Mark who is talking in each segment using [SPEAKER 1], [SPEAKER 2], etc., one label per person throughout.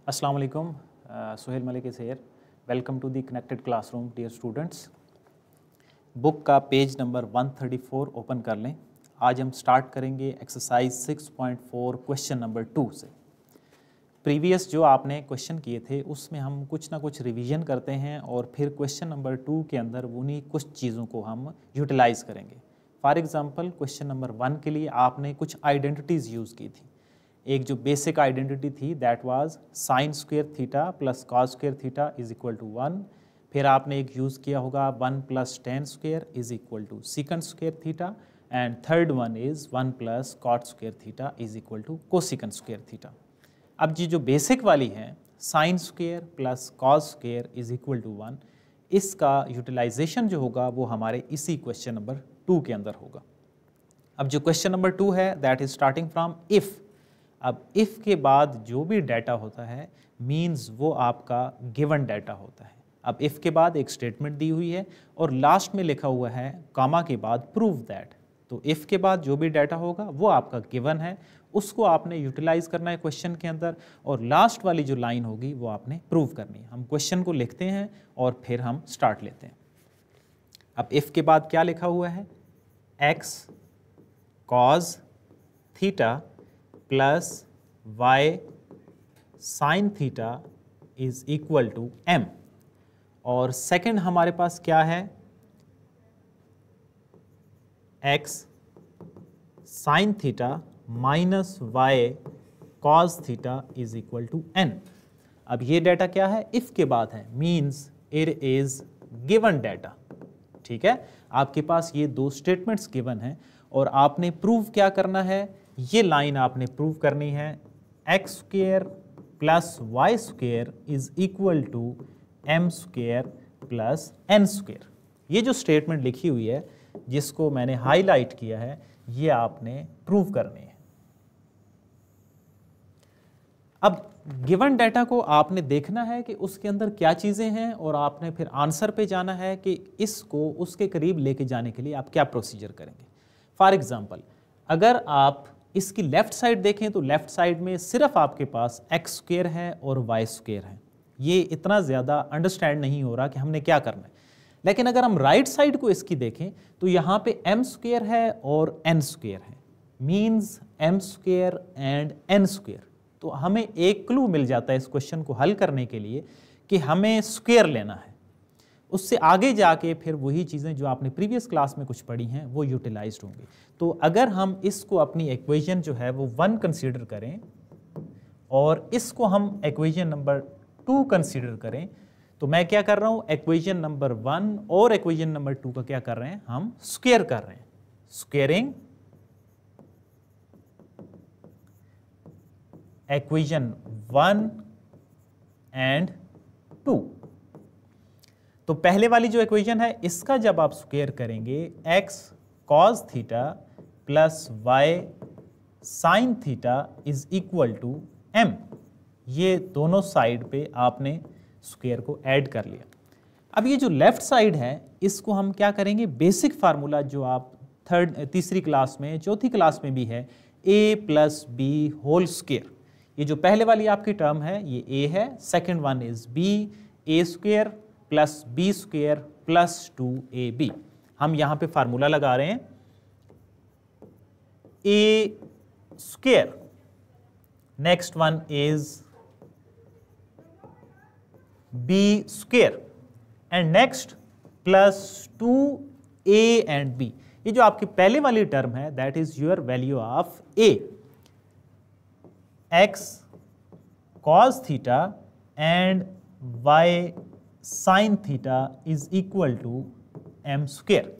[SPEAKER 1] अस्सलाम वालेकुम, Suhail Malik is here. Welcome to the connected classroom dear students. Book का page number 134 open कर लें। आज हम स्टार्ट करेंगे एक्सरसाइज 6.4 क्वेश्चन नंबर 2 से। प्रीवियस जो आपने क्वेश्चन किए थे उसमें हम कुछ ना कुछ रिवीजन करते हैं और फिर क्वेश्चन नंबर 2 के अंदर उन्हीं कुछ चीज़ों को हम यूटिलाइज़ करेंगे। फॉर एग्ज़ाम्पल क्वेश्चन नंबर 1 के लिए आपने कुछ आइडेंटिटीज़ यूज़ की थी। एक जो बेसिक आइडेंटिटी थी that was sine square theta plus cos square theta is equal to 1। फिर आपने एक यूज़ किया होगा 1 plus tan square is equal to secant square theta, and third one is 1 plus cot square theta is equal to cosecant square theta. अब जी जो basic वाली है sine square plus cos square is equal to 1, इसका utilisation जो होगा वो हमारे इसी क्वेश्चन नंबर 2 के अंदर होगा। अब जो क्वेश्चन नंबर 2 है that is starting from if. अब इफ़ के बाद जो भी डाटा होता है मीन्स वो आपका गिवन डाटा होता है। अब इफ़ के बाद एक स्टेटमेंट दी हुई है और लास्ट में लिखा हुआ है कॉमा के बाद प्रूव दैट। तो इफ़ के बाद जो भी डाटा होगा वो आपका गिवन है, उसको आपने यूटिलाइज करना है क्वेश्चन के अंदर, और लास्ट वाली जो लाइन होगी वो आपने प्रूव करनी है। हम क्वेश्चन को लिखते हैं और फिर हम स्टार्ट लेते हैं। अब इफ़ के बाद क्या लिखा हुआ है, X cos theta plus Y sine theta is equal to M, और सेकंड हमारे पास क्या है, X sine theta minus Y cos theta is equal to N. अब ये डाटा क्या है, इफ के बाद है, means it is given data. ठीक है, आपके पास ये दो स्टेटमेंट्स गिवन हैं और आपने प्रूव क्या करना है, ये लाइन आपने प्रूव करनी है, X square plus Y square is equal to M square plus N square. ये जो स्टेटमेंट लिखी हुई है जिसको मैंने हाईलाइट किया है ये आपने प्रूव करनी है। अब गिवन डाटा को आपने देखना है कि उसके अंदर क्या चीज़ें हैं और आपने फिर आंसर पे जाना है कि इसको उसके करीब लेके जाने के लिए आप क्या प्रोसीजर करेंगे। फॉर एग्जांपल अगर आप इसकी लेफ्ट साइड देखें तो लेफ्ट साइड में सिर्फ आपके पास एक्स स्क्वेयर है और वाई स्क्वेयर है। ये इतना ज़्यादा अंडरस्टैंड नहीं हो रहा कि हमने क्या करना है। लेकिन अगर हम राइट साइड को इसकी देखें तो यहाँ पे एम स्क्वेयर है और एन स्क्वेयर है, means M square and N square. तो हमें एक क्लू मिल जाता है इस क्वेश्चन को हल करने के लिए कि हमें स्क्वेयर लेना है। उससे आगे जाके फिर वही चीज़ें जो आपने प्रीवियस क्लास में कुछ पढ़ी हैं वो यूटिलाइज्ड होंगी। तो अगर हम इसको अपनी इक्वेशन जो है वो 1 कंसीडर करें और इसको हम इक्वेशन नंबर 2 कंसीडर करें, तो मैं क्या कर रहा हूँ, इक्वेशन नंबर 1 और इक्वेशन नंबर 2 का क्या कर रहे हैं, हम स्क्वेयर कर रहे हैं। Squaring equation 1 and 2। तो पहले वाली जो इक्वेशन है इसका जब आप स्क्वेयर करेंगे, X cos theta plus Y sine theta is equal to M. ये दोनों साइड पे आपने स्क्वेयर को ऐड कर लिया। अब ये जो लेफ्ट साइड है इसको हम क्या करेंगे, बेसिक फार्मूला जो आप तीसरी क्लास में चौथी क्लास में भी है, ए प्लस बी होल स्क्वेयर। ये जो पहले वाली आपकी टर्म है ये ए है, second one is B, A square plus B square plus 2ab। हम यहाँ पे फार्मूला लगा रहे हैं, A square, next one is B square and next plus 2a and b। ये जो आपकी पहले वाली टर्म है that is your value of a, X cos theta and Y sine theta is equal to M square.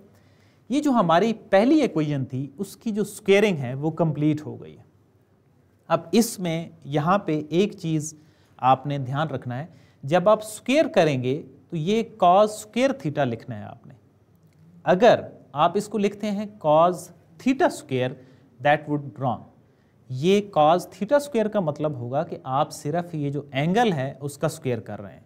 [SPEAKER 1] ये जो हमारी पहली इक्वेशन थी उसकी जो स्क्वेयरिंग है वो कंप्लीट हो गई है। अब इसमें यहाँ पे एक चीज़ आपने ध्यान रखना है, जब आप स्क्वेयर करेंगे तो ये कॉस स्क्वेयर थीटा लिखना है आपने। अगर आप इसको लिखते हैं cos theta square that would wrong. ये कॉस थीटा स्क्वेयर का मतलब होगा कि आप सिर्फ ये जो एंगल है उसका स्क्वेयर कर रहे हैं।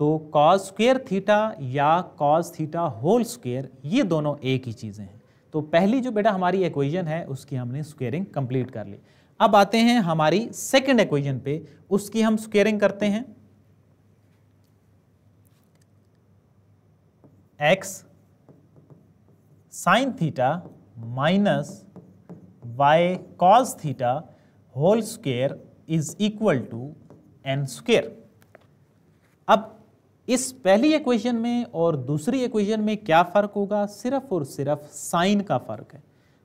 [SPEAKER 1] तो कॉस स्क्वेयर थीटा या कॉस थीटा होल स्क्वेयर ये दोनों एक ही चीज़ें हैं। तो पहली जो बेटा हमारी इक्वेशन है उसकी हमने स्क्वेयरिंग कंप्लीट कर ली। अब आते हैं हमारी सेकंड इक्वेशन पे, उसकी हम स्क्वायरिंग करते हैं। x sine theta minus y cos theta whole square is equal to n square. अब इस पहली इक्वेशन में और दूसरी इक्वेशन में क्या फर्क होगा? सिर्फ और सिर्फ साइन का फर्क है।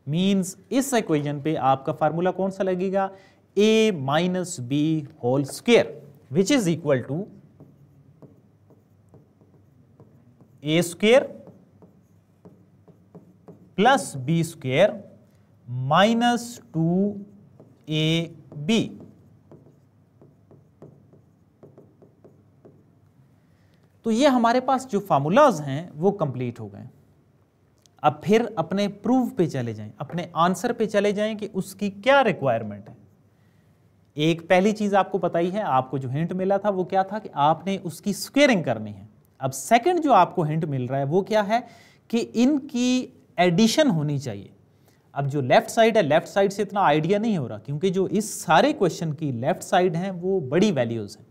[SPEAKER 1] मीन्स इस इक्वेशन पे आपका फार्मूला कौन सा लगेगा? a minus B whole square which is equal to a square plus B square minus 2ab। तो ये हमारे पास जो फार्मूलाज हैं वो कंप्लीट हो गए। अब फिर अपने प्रूफ पे चले जाएं, अपने आंसर पे चले जाएं कि उसकी क्या रिक्वायरमेंट है। एक पहली चीज आपको पता ही है, आपको जो हिंट मिला था वो क्या था कि आपने उसकी स्क्वेयरिंग करनी है। अब सेकंड जो आपको हिंट मिल रहा है वो क्या है कि इनकी एडिशन होनी चाहिए। अब जो लेफ्ट साइड है, लेफ्ट साइड से इतना आइडिया नहीं हो रहा क्योंकि जो इस सारे क्वेश्चन की लेफ्ट साइड हैं वो बड़ी वैल्यूज हैं।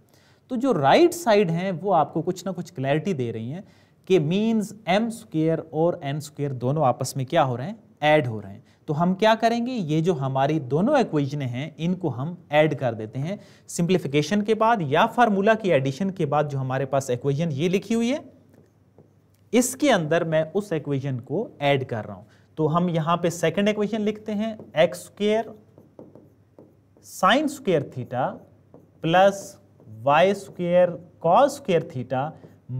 [SPEAKER 1] तो जो राइट साइड हैं वो आपको कुछ ना कुछ क्लैरिटी दे रही हैं कि मीन्स m स्क्वायर और n स्क्वायर दोनों आपस में क्या हो रहे हैं? ऐड हो रहे हैं। तो हम क्या करेंगे, ये जो हमारी दोनों इक्वेशनें हैं इनको हम ऐड कर देते हैं सिंप्लीफिकेशन के बाद या फार्मूला की एडिशन के बाद। जो हमारे पास इक्वेशन ये लिखी हुई है इसके अंदर मैं उस इक्वेशन को ऐड कर रहा हूं। तो हम यहां पे सेकंड इक्वेशन लिखते हैं X square sine square theta plus Y square cos square theta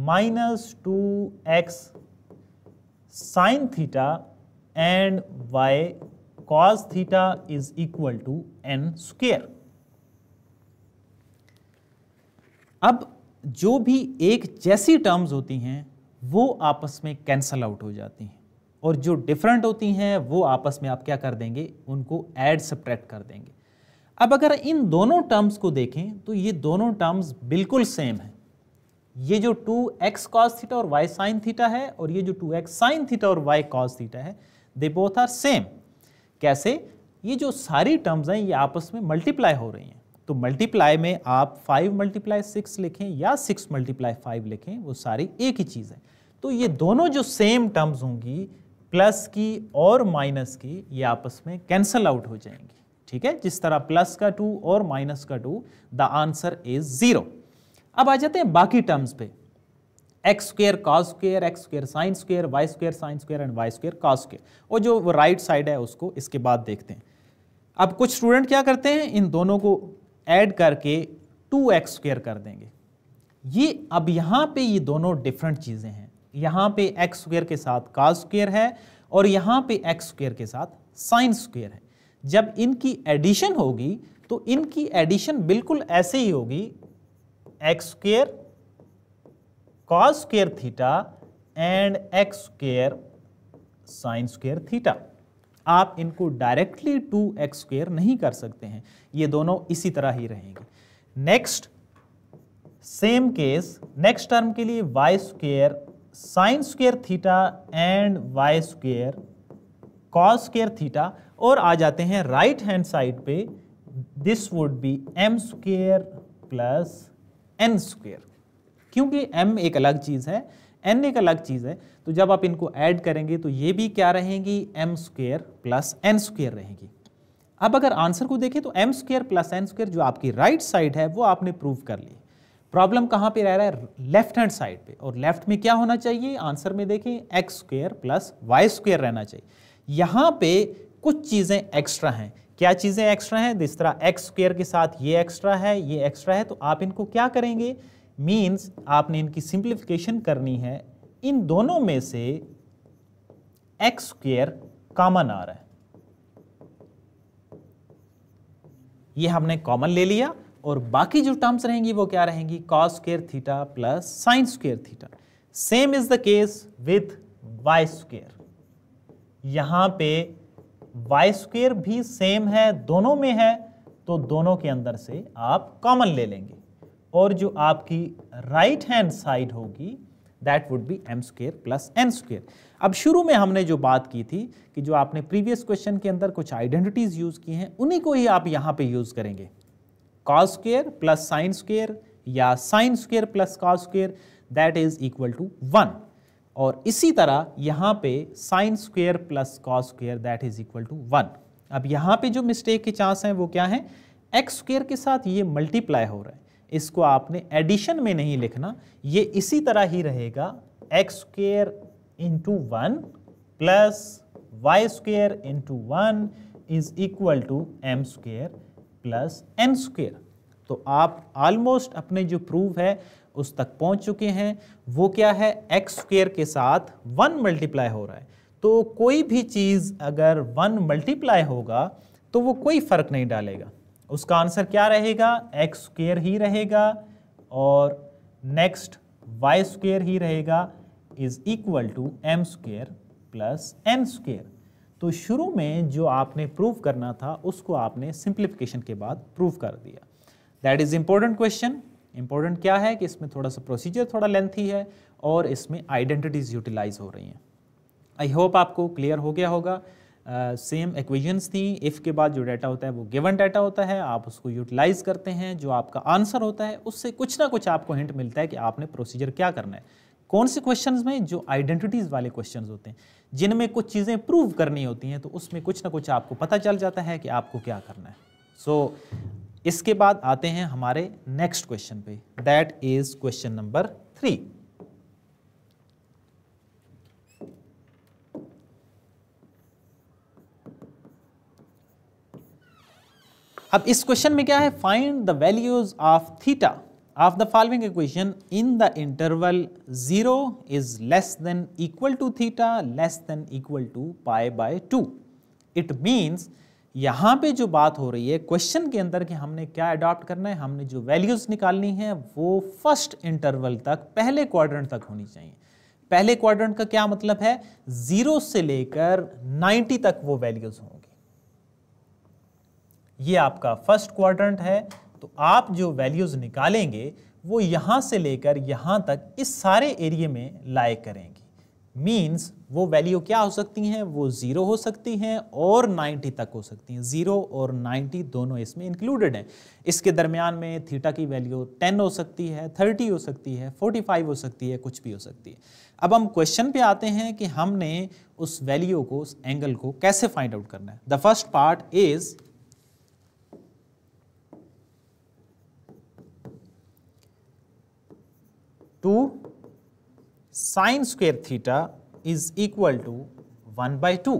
[SPEAKER 1] minus 2x sine theta and y cos theta is equal to n square. अब जो भी एक जैसी टर्म्स होती हैं वो आपस में कैंसल आउट हो जाती हैं और जो डिफरेंट होती हैं वो आपस में आप क्या कर देंगे? उनको ऐड सब्ट्रैक्ट कर देंगे। अब अगर इन दोनों टर्म्स को देखें तो ये दोनों टर्म्स बिल्कुल सेम है। ये जो 2x cos थीटा और y sin थीटा है और ये जो 2x sin थीटा और y cos थीटा है, दे बोथ आर सेम। कैसे? ये जो सारी टर्म्स हैं ये आपस में मल्टीप्लाई हो रही हैं। तो मल्टीप्लाई में आप 5 मल्टीप्लाई 6 लिखें या 6 मल्टीप्लाई 5 लिखें, वो सारी एक ही चीज़ है। तो ये दोनों जो सेम टर्म्स होंगी प्लस की और माइनस की, ये आपस में कैंसल आउट हो जाएंगी। ठीक है, जिस तरह प्लस का 2 और माइनस का 2, द आंसर इज 0। अब आ जाते हैं बाकी टर्म्स पे, X square cos square, X square sine square, Y square sine square and Y square cos square. और जो राइट साइड है उसको इसके बाद देखते हैं। अब कुछ स्टूडेंट क्या करते हैं, इन दोनों को ऐड करके 2x स्क्वायर कर देंगे। ये अब यहाँ पे ये दोनों डिफरेंट चीज़ें हैं। यहाँ पे x स्क्वायर के साथ cos स्क्वायर है और यहाँ पे x स्क्वायर के साथ साइन स्क्वायर है। जब इनकी एडिशन होगी तो इनकी एडिशन बिल्कुल ऐसे ही होगी, x square cos square theta and x square sine square theta. आप इनको डायरेक्टली 2x स्क्वायर नहीं कर सकते हैं, ये दोनों इसी तरह ही रहेंगे। Next same case, next term के लिए y square sine square theta and y square cos square theta. और आ जाते हैं राइट हैंड साइड पे, this would be m square plus n square. क्योंकि m एक अलग चीज है, n एक अलग चीज है, तो जब आप इनको ऐड करेंगे तो ये भी क्या रहेंगी, m square plus n square रहेगी। अब अगर आंसर को देखें तो m square plus n square जो आपकी राइट साइड है वो आपने प्रूव कर ली। प्रॉब्लम कहाँ पे रह रहा है, लेफ्ट हैंड साइड पे, और लेफ्ट में क्या होना चाहिए, आंसर में देखें X square plus Y square रहना चाहिए। यहाँ पे कुछ चीजें एक्स्ट्रा हैं। क्या चीजें एक्स्ट्रा हैं, जिस तरह एक्स स्क्वायर के साथ ये एक्स्ट्रा है, ये एक्स्ट्रा है, तो आप इनको क्या करेंगे, मीन्स आपने इनकी सिंप्लीफिकेशन करनी है। इन दोनों में से एक्स स्क्वायर कॉमन आ रहा है, ये हमने कॉमन ले लिया, और बाकी जो टर्म्स रहेंगी वो क्या रहेंगी, cos square theta plus sine square theta. Same is the case with Y square. यहां पे वाई स्क्वायर भी सेम है, दोनों में है, तो दोनों के अंदर से आप कॉमन ले लेंगे, और जो आपकी राइट हैंड साइड होगी that would be m square plus n square. अब शुरू में हमने जो बात की थी कि जो आपने प्रीवियस क्वेश्चन के अंदर कुछ आइडेंटिटीज यूज की हैं उन्हीं को ही आप यहाँ पे यूज करेंगे। Cos square plus sine square या sine square plus cos square that is equal to 1, और इसी तरह यहाँ पे sine square plus cos square that is equal to 1। अब यहाँ पे जो मिस्टेक के चांस हैं वो क्या है, एक्स स्क्वायर के साथ ये मल्टीप्लाई हो रहा है, इसको आपने एडिशन में नहीं लिखना, ये इसी तरह ही रहेगा X square into 1 plus Y square into 1 is equal to M square plus N square. तो आप ऑलमोस्ट अपने जो प्रूफ है उस तक पहुंच चुके हैं। वो क्या है, एक्स स्क्वायर के साथ 1 मल्टीप्लाई हो रहा है, तो कोई भी चीज अगर 1 मल्टीप्लाई होगा तो वो कोई फर्क नहीं डालेगा, उसका आंसर क्या रहेगा, एक्स स्क्वायर ही रहेगा और नेक्स्ट वाई स्क्वायर ही रहेगा is equal to M square plus N square. तो शुरू में जो आपने प्रूव करना था उसको आपने सिंप्लीफिकेशन के बाद प्रूव कर दिया। That is important question. Important क्या है कि इसमें थोड़ा सा प्रोसीजर थोड़ा लेंथी है और इसमें आइडेंटिटीज यूटिलाइज हो रही हैं। आई होप आपको क्लियर हो गया होगा। सेम इक्वेशंस थी, इफ़ के बाद जो डाटा होता है वो गिवन डाटा होता है, आप उसको यूटिलाइज करते हैं, जो आपका आंसर होता है उससे कुछ ना कुछ आपको हिंट मिलता है कि आपने प्रोसीजर क्या करना है। कौन से क्वेश्चंस में, जो आइडेंटिटीज वाले क्वेश्चंस होते हैं जिनमें कुछ चीज़ें प्रूव करनी होती हैं, तो उसमें कुछ ना कुछ आपको पता चल जाता है कि आपको क्या करना है। सो इसके बाद आते हैं हमारे नेक्स्ट क्वेश्चन पे, दैट इज क्वेश्चन नंबर 3। अब इस क्वेश्चन में क्या है, find the values of theta of the following equation in the interval 0 is less than equal to theta less than equal to pi by 2। It means यहाँ पे जो बात हो रही है क्वेश्चन के अंदर कि हमने क्या अडॉप्ट करना है, हमने जो वैल्यूज निकालनी है वो फर्स्ट इंटरवल तक, पहले क्वाड्रेंट तक होनी चाहिए। पहले क्वाड्रेंट का क्या मतलब है, 0 से लेकर 90 तक वो वैल्यूज होंगी। ये आपका फर्स्ट क्वाड्रेंट है, तो आप जो वैल्यूज निकालेंगे वो यहां से लेकर यहां तक इस सारे एरिया में लाए करेंगी। मीन्स वो वैल्यू क्या हो सकती हैं, वो 0 हो सकती हैं और 90 तक हो सकती हैं। 0 और 90 दोनों इसमें इंक्लूडेड हैं। इसके दरमियान में थीटा की वैल्यू 10 हो सकती है, 30 हो सकती है, 45 हो सकती है, कुछ भी हो सकती है। अब हम क्वेश्चन पे आते हैं कि हमने उस वैल्यू को, उस एंगल को कैसे फाइंड आउट करना है। The first part is two sine square theta is equal to 1/2।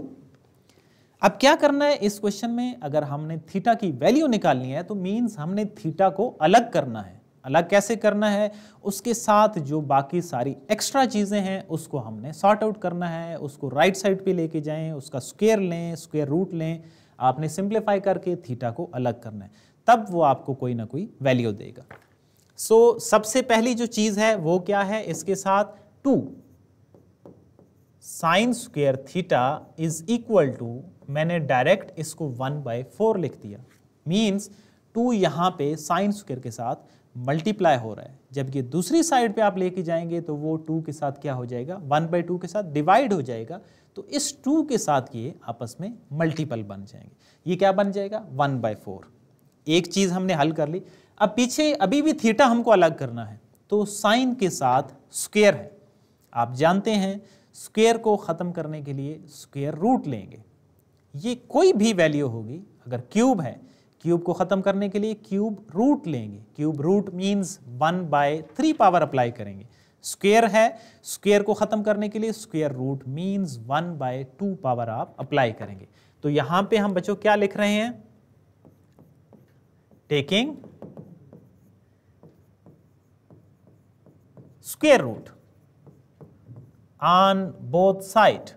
[SPEAKER 1] अब क्या करना है इस क्वेश्चन में, अगर हमने थीटा की वैल्यू निकालनी है तो मीन्स हमने थीटा को अलग करना है। अलग कैसे करना है, उसके साथ जो बाकी सारी एक्स्ट्रा चीजें हैं उसको हमने सॉर्ट आउट करना है, उसको राइट साइड पे लेके जाएं, उसका स्क्वायर लें, स्क्वायर रूट लें, आपने सिंप्लीफाई करके थीटा को अलग करना है, तब वो आपको कोई ना कोई वैल्यू देगा। सो सबसे पहली जो चीज है वो क्या है, इसके साथ 2 sine square theta is equal to, मैंने डायरेक्ट इसको 1/4 लिख दिया। मीन्स 2 यहां पे साइन स्क्वायर के साथ मल्टीप्लाई हो रहा है, जबकि दूसरी साइड पे आप लेके जाएंगे तो वो 2 के साथ क्या हो जाएगा, 1/2 के साथ डिवाइड हो जाएगा। तो इस 2 के साथ ये आपस में मल्टीपल बन जाएंगे। ये क्या बन जाएगा, 1/4। एक चीज हमने हल कर ली। अब पीछे अभी भी थीटा हमको अलग करना है, तो साइन के साथ स्क्वायर है। आप जानते हैं स्क्वायर को खत्म करने के लिए स्क्वायर रूट लेंगे। ये कोई भी वैल्यू होगी, अगर क्यूब है, क्यूब को खत्म करने के लिए क्यूब रूट लेंगे। Cube root means 1/3 power apply करेंगे। स्क्वायर है, स्क्वायर को खत्म करने के लिए स्क्वायर रूट मीन्स 1/2 पावर आप अप्लाई करेंगे। तो यहां पे हम बच्चों क्या लिख रहे हैं, taking square root on both side.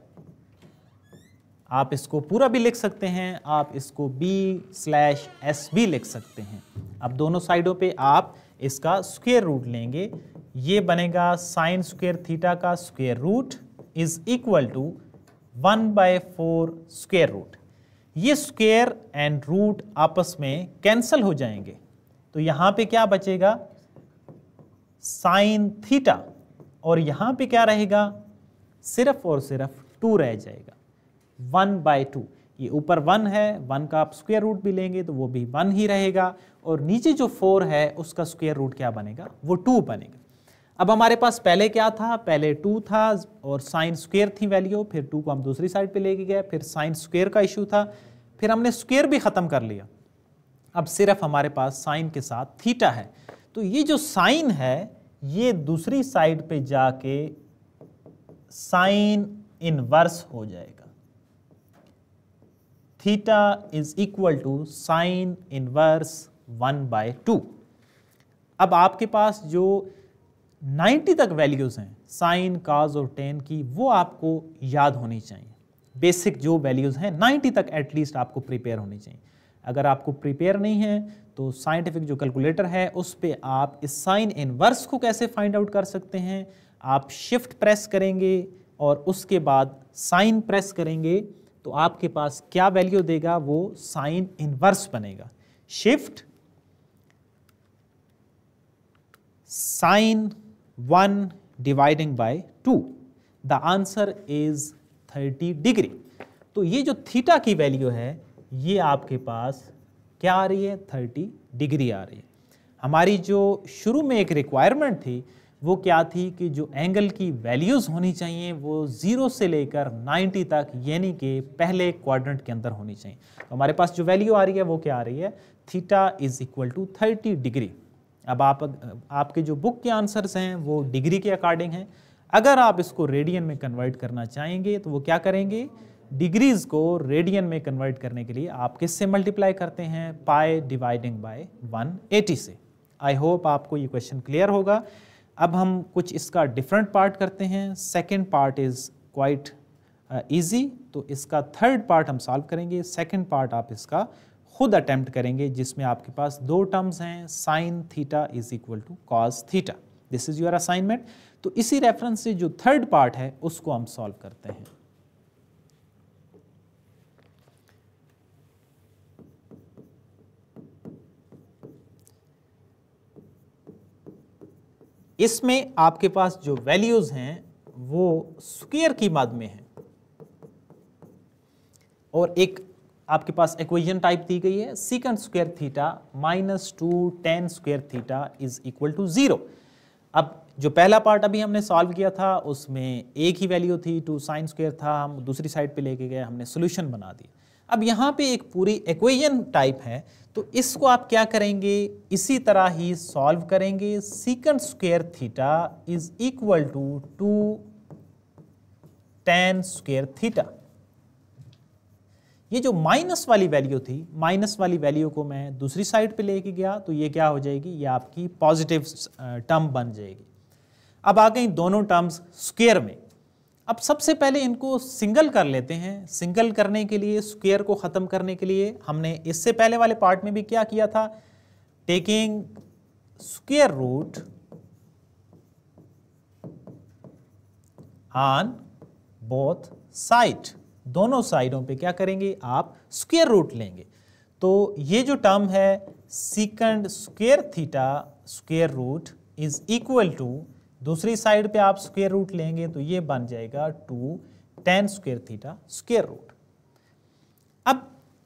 [SPEAKER 1] आप इसको पूरा भी लिख सकते हैं, आप इसको b/s भी लिख सकते हैं। अब दोनों साइडों पे आप इसका स्क्वायर रूट लेंगे, ये बनेगा साइन स्क्वायर थीटा का square root is equal to 1/4 square root. ये स्क्वायर एंड रूट आपस में कैंसल हो जाएंगे, तो यहां पे क्या बचेगा, साइन थीटा और यहाँ पे क्या रहेगा, सिर्फ और सिर्फ 2 रह जाएगा, 1/2। ये ऊपर 1 है, 1 का आप स्क्वायर रूट भी लेंगे तो वो भी 1 ही रहेगा, और नीचे जो 4 है उसका स्क्वायर रूट क्या बनेगा, वो 2 बनेगा। अब हमारे पास पहले क्या था, पहले 2 था और साइन स्क्वायर थी वैल्यू, फिर 2 को हम दूसरी साइड पे लेके गए, फिर साइन स्क्वायर का इशू था, फिर हमने स्क्वायर भी ख़त्म कर लिया। अब सिर्फ हमारे पास साइन के साथ थीटा है, तो ये जो साइन है ये दूसरी साइड पे जाके साइन इनवर्स हो जाएगा। Theta is equal to sine inverse 1/2। अब आपके पास जो 90 तक वैल्यूज़ हैं साइन, काज और टेन की, वो आपको याद होनी चाहिए। बेसिक जो वैल्यूज़ हैं 90 तक एटलीस्ट आपको प्रिपेयर होनी चाहिए। अगर आपको प्रिपेयर नहीं है तो साइंटिफिक जो कैलकुलेटर है उस पे आप इस साइन इनवर्स को कैसे फाइंड आउट कर सकते हैं, आप शिफ्ट प्रेस करेंगे और उसके बाद साइन प्रेस करेंगे तो आपके पास क्या वैल्यू देगा, वो साइन इनवर्स बनेगा। Shift sine 1 dividing by 2, the answer is 30 degree. तो ये जो थीटा की वैल्यू है ये आपके पास क्या आ रही है, 30 डिग्री आ रही है। हमारी जो शुरू में एक रिक्वायरमेंट थी वो क्या थी कि जो एंगल की वैल्यूज़ होनी चाहिए वो 0 से लेकर 90 तक यानी कि पहले क्वाड्रेंट के अंदर होनी चाहिए। तो हमारे पास जो वैल्यू आ रही है वो क्या आ रही है, theta is equal to 30 degree. अब आपके जो बुक के आंसर्स हैं वो डिग्री के अकॉर्डिंग हैं। अगर आप इसको रेडियन में कन्वर्ट करना चाहेंगे तो वो क्या करेंगे, डिग्रीज को रेडियन में कन्वर्ट करने के लिए आप किससे मल्टीप्लाई करते हैं, पाई डिवाइडिंग बाय 180 से। आई होप आपको ये क्वेश्चन क्लियर होगा। अब हम कुछ इसका डिफरेंट पार्ट करते हैं। Second part is quite easy, तो इसका थर्ड पार्ट हम सॉल्व करेंगे। सेकेंड पार्ट आप इसका खुद अटेम्प्ट करेंगे जिसमें आपके पास 2 टर्म्स हैं, sine theta is equal to cos theta. This is your assignment. तो इसी रेफरेंस से जो थर्ड पार्ट है उसको हम सॉल्व करते हैं। इसमें आपके पास जो वैल्यूज हैं वो स्क्वायर की मद में हैं और एक आपके पास इक्वेशन टाइप दी गई है, secant square theta -2 tan square theta is equal to 0। अब जो पहला पार्ट अभी हमने सॉल्व किया था उसमें एक ही वैल्यू थी, 2 sin स्क्वायर था, हम दूसरी साइड पे लेके गए, हमने सोल्यूशन बना दिया। अब यहाँ पे एक पूरी इक्वेशन टाइप है तो इसको आप क्या करेंगे, इसी तरह ही सॉल्व करेंगे। Secant square theta is equal to 2 tan square theta. ये जो माइनस वाली वैल्यू थी, माइनस वाली वैल्यू को मैं दूसरी साइड पे लेके गया तो ये क्या हो जाएगी, ये आपकी पॉजिटिव टर्म बन जाएगी। अब आ गई दोनों टर्म्स स्क्वायर में। अब सबसे पहले इनको सिंगल कर लेते हैं। सिंगल करने के लिए, स्क्वायर को ख़त्म करने के लिए हमने इससे पहले वाले पार्ट में भी क्या किया था, taking square root on both side, दोनों साइडों पे क्या करेंगे, आप स्क्वायर रूट लेंगे। तो ये जो टर्म है secant square theta square root is equal to, दूसरी साइड पे आप स्क्वायर रूट लेंगे तो ये बन जाएगा 2 tan square theta square root. अब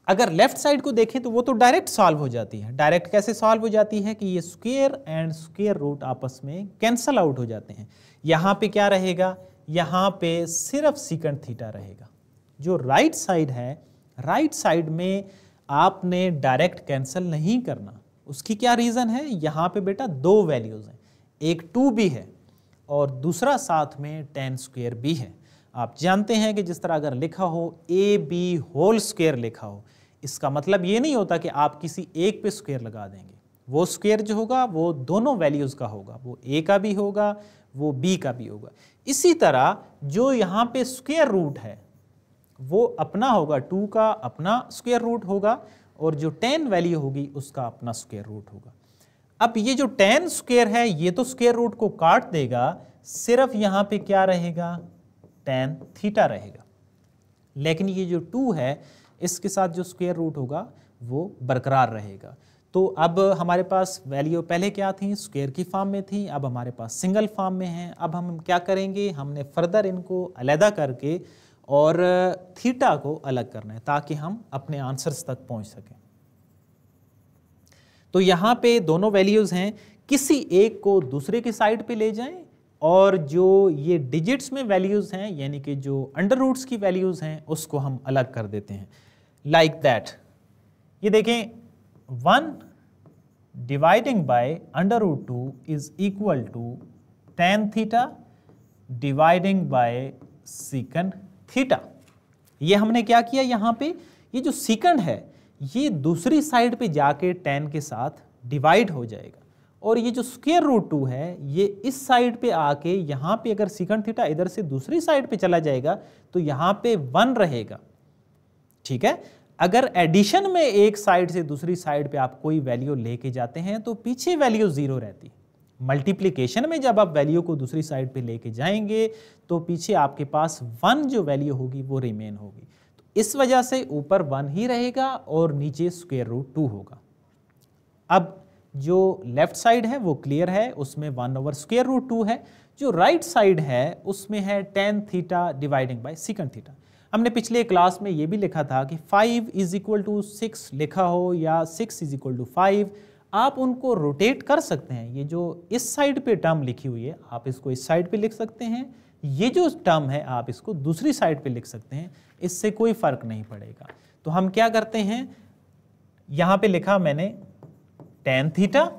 [SPEAKER 1] अगर लेफ्ट साइड को देखें तो वो तो डायरेक्ट सॉल्व हो जाती है। डायरेक्ट कैसे सॉल्व हो जाती है कि ये स्क्वायर एंड स्क्वायर रूट आपस में कैंसल आउट हो जाते हैं। यहाँ पे क्या रहेगा, यहाँ पे सिर्फ सीकंड थीटा रहेगा। जो राइट साइड है, राइट साइड में आपने डायरेक्ट कैंसिल नहीं करना। उसकी क्या रीज़न है, यहाँ पे बेटा 2 वैल्यूज़ हैं, एक 2 भी है और दूसरा साथ में tan स्क्वायर भी है। आप जानते हैं कि जिस तरह अगर लिखा हो AB होल स्क्वायर लिखा हो, इसका मतलब ये नहीं होता कि आप किसी एक पे स्क्वायर लगा देंगे। वो स्क्वायर जो होगा वो दोनों वैल्यूज़ का होगा, वो A का भी होगा, वो B का भी होगा। इसी तरह जो यहाँ पे स्क्वायर रूट है वो अपना होगा, 2 का अपना स्क्वायर रूट होगा और जो tan वैल्यू होगी उसका अपना स्क्वायर रूट होगा। अब ये जो tan स्क्वायर है ये तो स्क्वायर रूट को काट देगा, सिर्फ यहाँ पे क्या रहेगा, tan थीटा रहेगा। लेकिन ये जो 2 है इसके साथ जो स्क्वायर रूट होगा वो बरकरार रहेगा। तो अब हमारे पास वैल्यू पहले क्या थी, स्क्वायर की फॉर्म में थी, अब हमारे पास सिंगल फॉर्म में है। अब हम क्या करेंगे, हमने फर्दर इनको अलहदा करके और थीटा को अलग करना है ताकि हम अपने आंसर्स तक पहुंच सकें। तो यहाँ पे दोनों वैल्यूज़ हैं, किसी एक को दूसरे की साइड पे ले जाएं और जो ये डिजिट्स में वैल्यूज़ हैं यानी कि जो अंडर रूट्स की वैल्यूज़ हैं उसको हम अलग कर देते हैं। लाइक दैट, ये देखें 1 dividing by √2 is equal to tan theta dividing by secant theta. ये हमने क्या किया, यहाँ पे ये जो सीकंड है ये दूसरी साइड पे जाके tan के साथ डिवाइड हो जाएगा और ये जो स्क्वायर रूट 2 है ये इस साइड पे आके यहाँ पे अगर सीकंड थीटा इधर से दूसरी साइड पे चला जाएगा तो यहाँ पे 1 रहेगा। ठीक है, अगर एडिशन में एक साइड से दूसरी साइड पे आप कोई वैल्यू लेके जाते हैं तो पीछे वैल्यू 0 रहती है। मल्टीप्लिकेशन में जब आप वैल्यू को दूसरी साइड पे लेके जाएंगे तो पीछे आपके पास 1 जो वैल्यू होगी वो रिमेन होगी। तो इस वजह से ऊपर 1 ही रहेगा और नीचे स्क्वायर रूट 2 होगा। अब जो लेफ्ट साइड है वो क्लियर है, उसमें 1/√2 है। जो राइट साइड है उसमें है tan theta dividing by secant theta. हमने पिछले क्लास में ये भी लिखा था कि 5 = 6 लिखा हो या 6 = 5, आप उनको रोटेट कर सकते हैं। ये जो इस साइड पे टर्म लिखी हुई है आप इसको इस साइड पे लिख सकते हैं, ये जो टर्म है आप इसको दूसरी साइड पे लिख सकते हैं, इससे कोई फर्क नहीं पड़ेगा। तो हम क्या करते हैं, यहाँ पे लिखा मैंने tan theta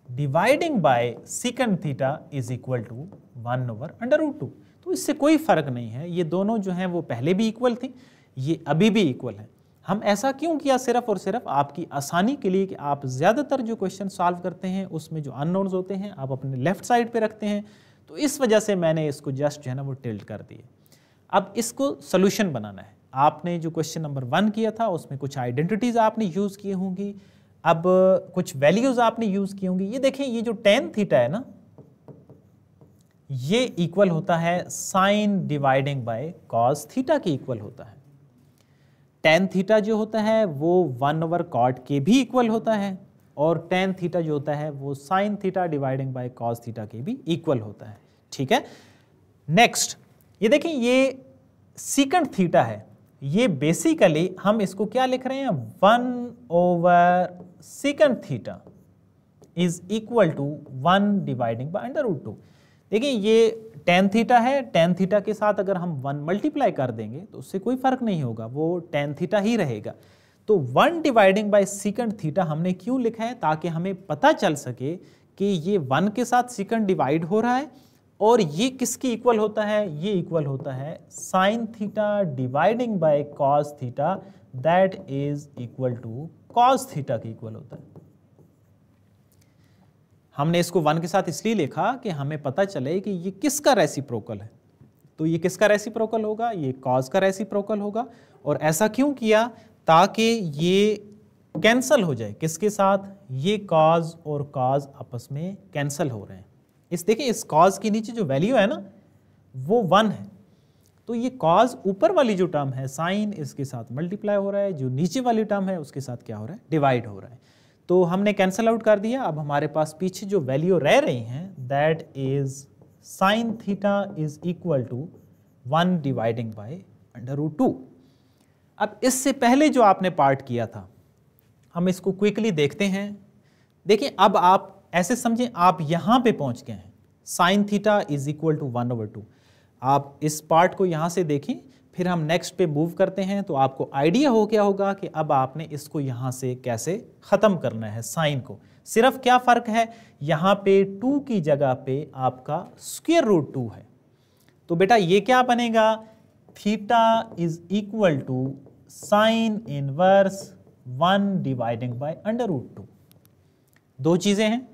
[SPEAKER 1] dividing by secant theta is equal to 1/√2। तो इससे कोई फर्क नहीं है, ये दोनों जो हैं वो पहले भी इक्वल थी, ये अभी भी इक्वल है। हम ऐसा क्यों किया, सिर्फ और सिर्फ आपकी आसानी के लिए कि आप ज़्यादातर जो क्वेश्चन सॉल्व करते हैं उसमें जो अननोन्स होते हैं आप अपने लेफ्ट साइड पे रखते हैं, तो इस वजह से मैंने इसको जस्ट जो है ना वो टिल्ट कर दिए। अब इसको सोल्यूशन बनाना है। आपने जो क्वेश्चन नंबर 1 किया था उसमें कुछ आइडेंटिटीज़ आपने यूज़ की होंगी, अब कुछ वैल्यूज़ आपने यूज़ की होंगी। ये देखें, ये जो tan थीटा है ना ये इक्वल होता है sine dividing by cos theta के इक्वल होता है। tan थीटा जो होता है वो 1/cot के भी इक्वल होता है और tan थीटा जो होता है वो sign theta dividing by cos theta के भी इक्वल होता है। ठीक है, नेक्स्ट ये देखें, ये सीकंड थीटा है, ये बेसिकली हम इसको क्या लिख रहे हैं, 1/सीकंड theta is equal to 1 dividing by √2। देखिए ये tan थीटा है, tan थीटा के साथ अगर हम 1 मल्टीप्लाई कर देंगे तो उससे कोई फर्क नहीं होगा, वो tan थीटा ही रहेगा। तो 1 डिवाइडिंग बाय सीकंड थीटा हमने क्यों लिखा है, ताकि हमें पता चल सके कि ये 1 के साथ सीकंड डिवाइड हो रहा है और ये किसकी इक्वल होता है, ये इक्वल होता है sine theta dividing by cos theta, that is equal to cos theta के इक्वल होता है। हमने इसको 1 के साथ इसलिए लिखा कि हमें पता चले कि ये किसका रेसिप्रोकल है। तो ये किसका रेसिप्रोकल होगा, ये कॉस का रेसिप्रोकल होगा। और ऐसा क्यों किया, ताकि ये कैंसल हो जाए, किसके साथ, ये कॉस और कॉस आपस में कैंसल हो रहे हैं। इस देखिए, इस कॉस के नीचे जो वैल्यू है ना वो 1 है, तो ये कॉस ऊपर वाली जो टर्म है साइन इसके साथ मल्टीप्लाई हो रहा है, जो नीचे वाली टर्म है उसके साथ क्या हो रहा है, डिवाइड हो रहा है। तो हमने कैंसल आउट कर दिया। अब हमारे पास पीछे जो वैल्यू रह रही हैं that is sine theta is equal to 1 dividing by √2। अब इससे पहले जो आपने पार्ट किया था हम इसको क्विकली देखते हैं। देखिए, अब आप ऐसे समझें, आप यहाँ पे पहुँच गए हैं, sine theta is equal to 1/2। आप इस पार्ट को यहाँ से देखें, फिर हम नेक्स्ट पे मूव करते हैं तो आपको आइडिया हो गया होगा कि अब आपने इसको यहाँ से कैसे ख़त्म करना है साइन को। सिर्फ क्या फ़र्क है, यहाँ पे 2 की जगह पे आपका स्क्वायर रूट 2 है। तो बेटा ये क्या बनेगा, theta is equal to sine inverse 1 dividing by √2। दो चीज़ें हैं,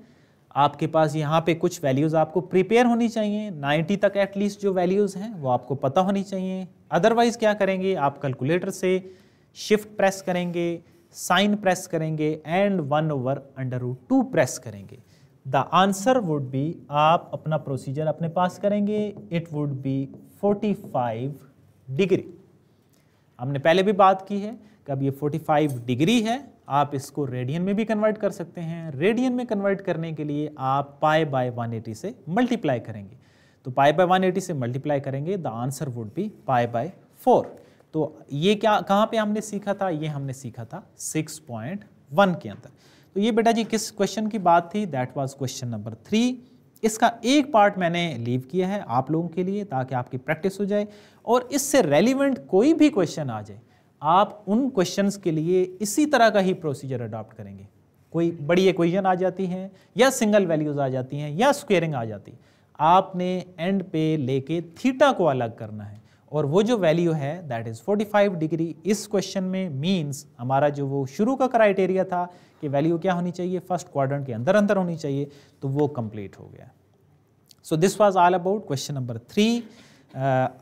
[SPEAKER 1] आपके पास यहाँ पे कुछ वैल्यूज़ आपको प्रिपेयर होनी चाहिए, 90 तक एटलीस्ट जो वैल्यूज़ हैं वो आपको पता होनी चाहिए। अदरवाइज़ क्या करेंगे, आप कैलकुलेटर से शिफ्ट प्रेस करेंगे, साइन प्रेस करेंगे एंड 1/√2 प्रेस करेंगे। द आंसर वुड बी, आप अपना प्रोसीजर अपने पास करेंगे, इट वुड बी 45 डिग्री। हमने पहले भी बात की है कि अब ये 45 डिग्री है, आप इसको रेडियन में भी कन्वर्ट कर सकते हैं। रेडियन में कन्वर्ट करने के लिए आप पाई बाय 180 से मल्टीप्लाई करेंगे। तो पाई बाय 180 से मल्टीप्लाई करेंगे, the answer would be pi by 4। तो ये क्या कहाँ पे हमने सीखा था? ये हमने सीखा था 6.1 के अंदर। तो ये बेटा जी किस क्वेश्चन की बात थी? That was question number 3। इसका एक पार्ट मैंने लीव किया है आप लोगों के लिए ताकि आपकी प्रैक्टिस हो जाए और इससे रेलिवेंट कोई भी क्वेश्चन आ जाए आप उन क्वेश्चंस के लिए इसी तरह का ही प्रोसीजर अडॉप्ट करेंगे। कोई बड़ी इक्वेशन आ जाती हैं या सिंगल वैल्यूज आ जाती हैं या स्क्वेयरिंग आ जाती, आपने एंड पे लेके थीटा को अलग करना है और वो जो वैल्यू है दैट इज़ 45 डिग्री इस क्वेश्चन में मीन्स हमारा जो वो शुरू का क्राइटेरिया था कि वैल्यू क्या होनी चाहिए, फर्स्ट क्वाड्रेंट के अंदर अंदर होनी चाहिए, तो वो कंप्लीट हो गया। So this was all about question number 3।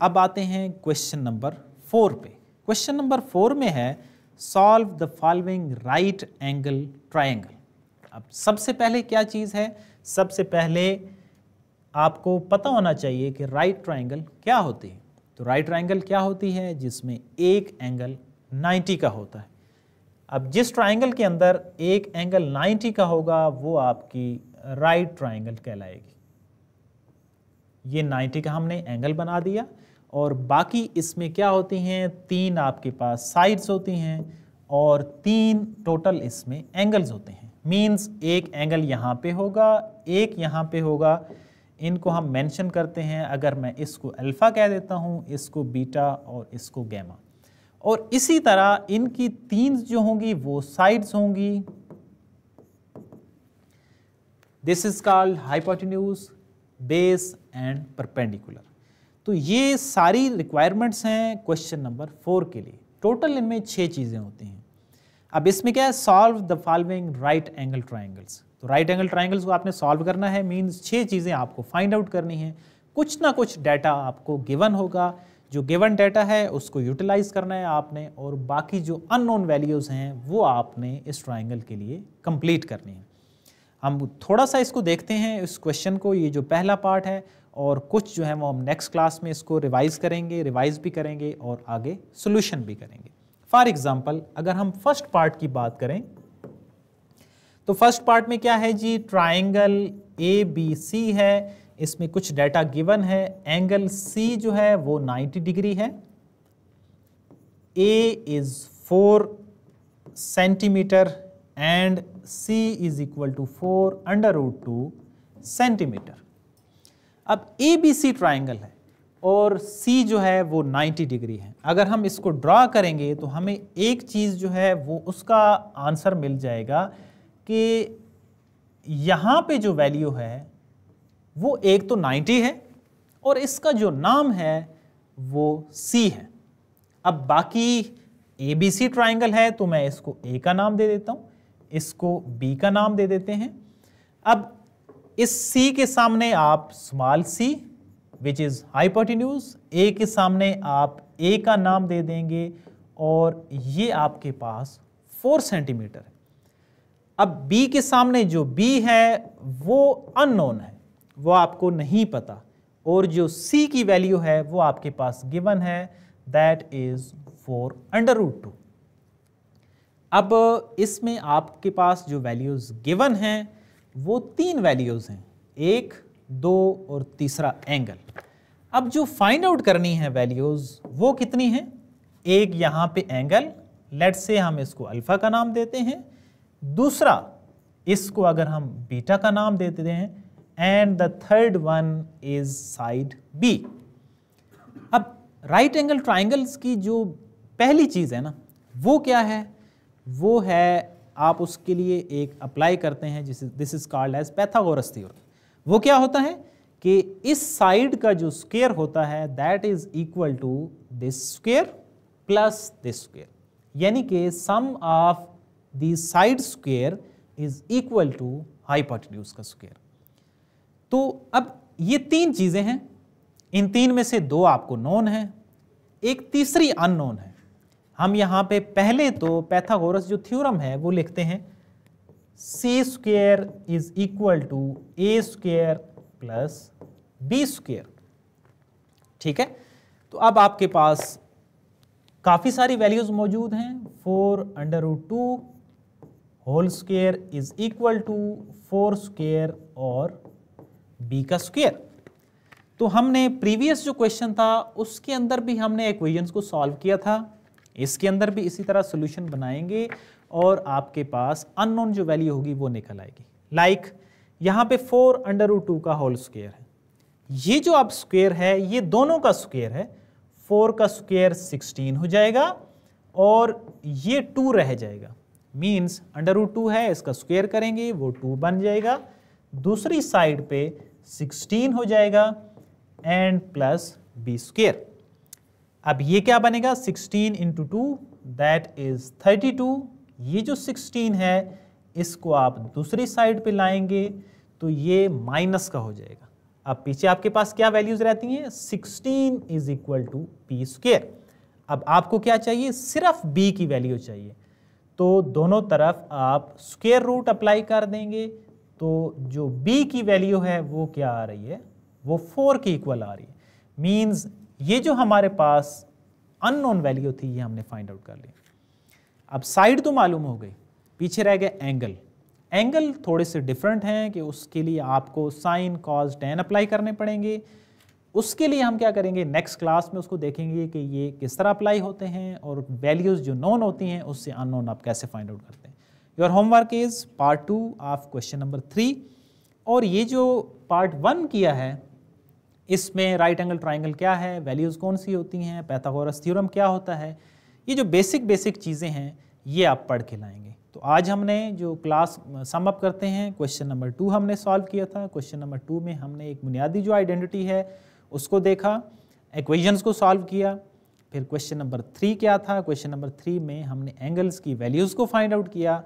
[SPEAKER 1] अब आते हैं क्वेश्चन नंबर 4 पे। क्वेश्चन नंबर 4 में है solve the following right angle triangle. अब सबसे पहले क्या चीज़ है? सबसे पहले आपको पता होना चाहिए कि राइट ट्रायंगल क्या होती है। तो राइट ट्रायंगल क्या होती है? जिसमें एक एंगल 90 का होता है। अब जिस ट्रायंगल के अंदर एक एंगल 90 का होगा वो आपकी राइट ट्रायंगल कहलाएगी। ये 90 का हमने एंगल बना दिया और बाकी इसमें क्या होती हैं? 3 आपके पास साइड्स होती हैं और 3 टोटल इसमें एंगल्स होते हैं। मींस एक एंगल यहाँ पे होगा, एक यहाँ पे होगा। इनको हम मेंशन करते हैं, अगर मैं इसको अल्फा कह देता हूँ, इसको बीटा और इसको गैमा। और इसी तरह इनकी 3 जो होंगी वो साइड्स होंगी। This is called hypotenuse, base and perpendicular. तो ये सारी रिक्वायरमेंट्स हैं क्वेश्चन नंबर 4 के लिए। टोटल इनमें 6 चीज़ें होती हैं। अब इसमें क्या है? Solve the following right angle triangles. तो राइट एंगल ट्रायंगल्स को आपने सॉल्व करना है, मींस 6 चीज़ें आपको फाइंड आउट करनी है। कुछ ना कुछ डाटा आपको गिवन होगा, जो गिवन डाटा है उसको यूटिलाइज करना है आपने और बाकी जो अननोन वैल्यूज़ हैं वो आपने इस ट्रायंगल के लिए कंप्लीट करनी है। हम थोड़ा सा इसको देखते हैं इस क्वेश्चन को, ये जो पहला पार्ट है, और कुछ जो है वो हम नेक्स्ट क्लास में इसको रिवाइज भी करेंगे और आगे सोल्यूशन भी करेंगे। फॉर एग्जांपल अगर हम फर्स्ट पार्ट की बात करें तो फर्स्ट पार्ट में क्या है जी? ट्रायंगल ABC है, इसमें कुछ डाटा गिवन है। एंगल C जो है वो 90 डिग्री है। A is 4 centimetre and C is equal to 4√2 centimetre. अब ABC ट्रायंगल है और C जो है वो 90 डिग्री है। अगर हम इसको ड्रा करेंगे तो हमें एक चीज़ जो है वो उसका आंसर मिल जाएगा कि यहाँ पे जो वैल्यू है वो एक तो 90 है और इसका जो नाम है वो C है। अब बाकी ABC ट्रायंगल है तो मैं इसको A का नाम दे देता हूँ, इसको B का नाम दे देते हैं। अब इस C के सामने आप small c which is hypotenuse, A के सामने आप A का नाम दे देंगे और ये आपके पास 4 सेंटीमीटर है। अब B के सामने जो B है वो अननोन है, वो आपको नहीं पता, और जो C की वैल्यू है वो आपके पास गिवन है, दैट इज 4√2। अब इसमें आपके पास जो वैल्यूज गिवन हैं वो 3 वैल्यूज हैं, 1, 2 और तीसरा एंगल। अब जो फाइंड आउट करनी है वैल्यूज वो कितनी हैं? एक यहाँ पे एंगल, लेट्स से हम इसको अल्फा का नाम देते हैं, दूसरा इसको अगर हम बीटा का नाम देते हैं, and the third one is side B। अब राइट एंगल ट्राइंगल्स की जो पहली चीज़ है ना वो क्या है? वो है आप उसके लिए एक अप्लाई करते हैं this is called as Pythagoras theorem. वो क्या होता है कि इस साइड का जो स्क्वायर होता है that is equal to this square plus this square, यानी कि sum of the side square is equal to hypotenuse का स्क्वायर। तो अब ये 3 चीजें हैं, इन 3 में से 2 आपको नोन है, एक तीसरी अननोन है। हम यहाँ पे पहले तो पैथागोरस जो थ्योरम है वो लिखते हैं, C square is equal to A square plus B square. ठीक है, तो अब आपके पास काफ़ी सारी वैल्यूज मौजूद हैं, 4√2 whole square is equal to 4 square और b का स्क्वायर। तो हमने प्रीवियस जो क्वेश्चन था उसके अंदर भी हमने इक्वेशंस को सॉल्व किया था, इसके अंदर भी इसी तरह सॉल्यूशन बनाएंगे और आपके पास अननोन जो वैल्यू होगी वो निकल आएगी। लाइक यहाँ पे 4√2 का होल स्क्वायर है, ये जो आप स्क्वायर है ये दोनों का स्क्वायर है, 4 का स्क्वायर 16 हो जाएगा और ये 2 रह जाएगा, मीन्स √2 है, इसका स्क्वायर करेंगे वो 2 बन जाएगा, दूसरी साइड पे 16 हो जाएगा एंड प्लस b स्क्वायर। अब ये क्या बनेगा, 16 इंटू 2 दैट इज 32। ये जो 16 है इसको आप दूसरी साइड पे लाएंगे तो ये माइनस का हो जाएगा। अब पीछे आपके पास क्या वैल्यूज रहती हैं, 16 is equal to b square. अब आपको क्या चाहिए, सिर्फ b की वैल्यू चाहिए, तो दोनों तरफ आप स्क्वायर रूट अप्लाई कर देंगे, तो जो b की वैल्यू है वो क्या आ रही है, वो 4 के इक्वल आ रही है। मीन्स ये जो हमारे पास अननोन वैल्यू थी ये हमने फाइंड आउट कर ली। अब साइड तो मालूम हो गई, पीछे रह गए एंगल। एंगल थोड़े से डिफरेंट हैं कि उसके लिए आपको साइन कॉस टेन अप्लाई करने पड़ेंगे। उसके लिए हम क्या करेंगे, नेक्स्ट क्लास में उसको देखेंगे कि ये किस तरह अप्लाई होते हैं और वैल्यूज़ जो नोन होती हैं उससे अननोन आप कैसे फाइंड आउट करते हैं। Your homework is part 2 of question number 3। और ये जो पार्ट 1 किया है इसमें राइट एंगल ट्राइंगल क्या है, वैल्यूज़ कौन सी होती हैं, पाइथागोरस थ्योरम क्या होता है, ये जो बेसिक चीज़ें हैं ये आप पढ़ के लाएंगे। तो आज हमने जो क्लास सम अप करते हैं, क्वेश्चन नंबर 2 हमने सॉल्व किया था। क्वेश्चन नंबर 2 में हमने एक बुनियादी जो आइडेंटिटी है उसको देखा, इक्वेशंस को सॉल्व किया। फिर क्वेश्चन नंबर 3 क्या था, क्वेश्चन नंबर 3 में हमने एंगल्स की वैल्यूज़ को फाइंड आउट किया।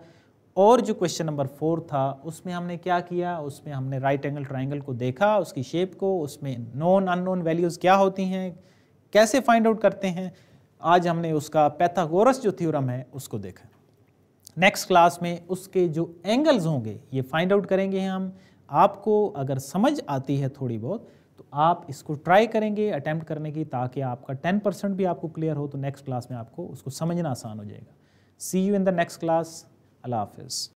[SPEAKER 1] और जो क्वेश्चन नंबर 4 था उसमें हमने क्या किया, उसमें हमने राइट एंगल ट्राइंगल को देखा, उसकी शेप को, उसमें नोन अननोन वैल्यूज़ क्या होती हैं, कैसे फाइंड आउट करते हैं। आज हमने उसका पाइथागोरस जो थ्योरम है उसको देखा। नेक्स्ट क्लास में उसके जो एंगल्स होंगे ये फाइंड आउट करेंगे हम। आपको अगर समझ आती है थोड़ी बहुत तो आप इसको ट्राई करेंगे अटेम्प्ट करने की, ताकि आपका 10% भी आपको क्लियर हो, तो नेक्स्ट क्लास में आपको उसको समझना आसान हो जाएगा। See you in the next class. अल्लाह हाफिज़।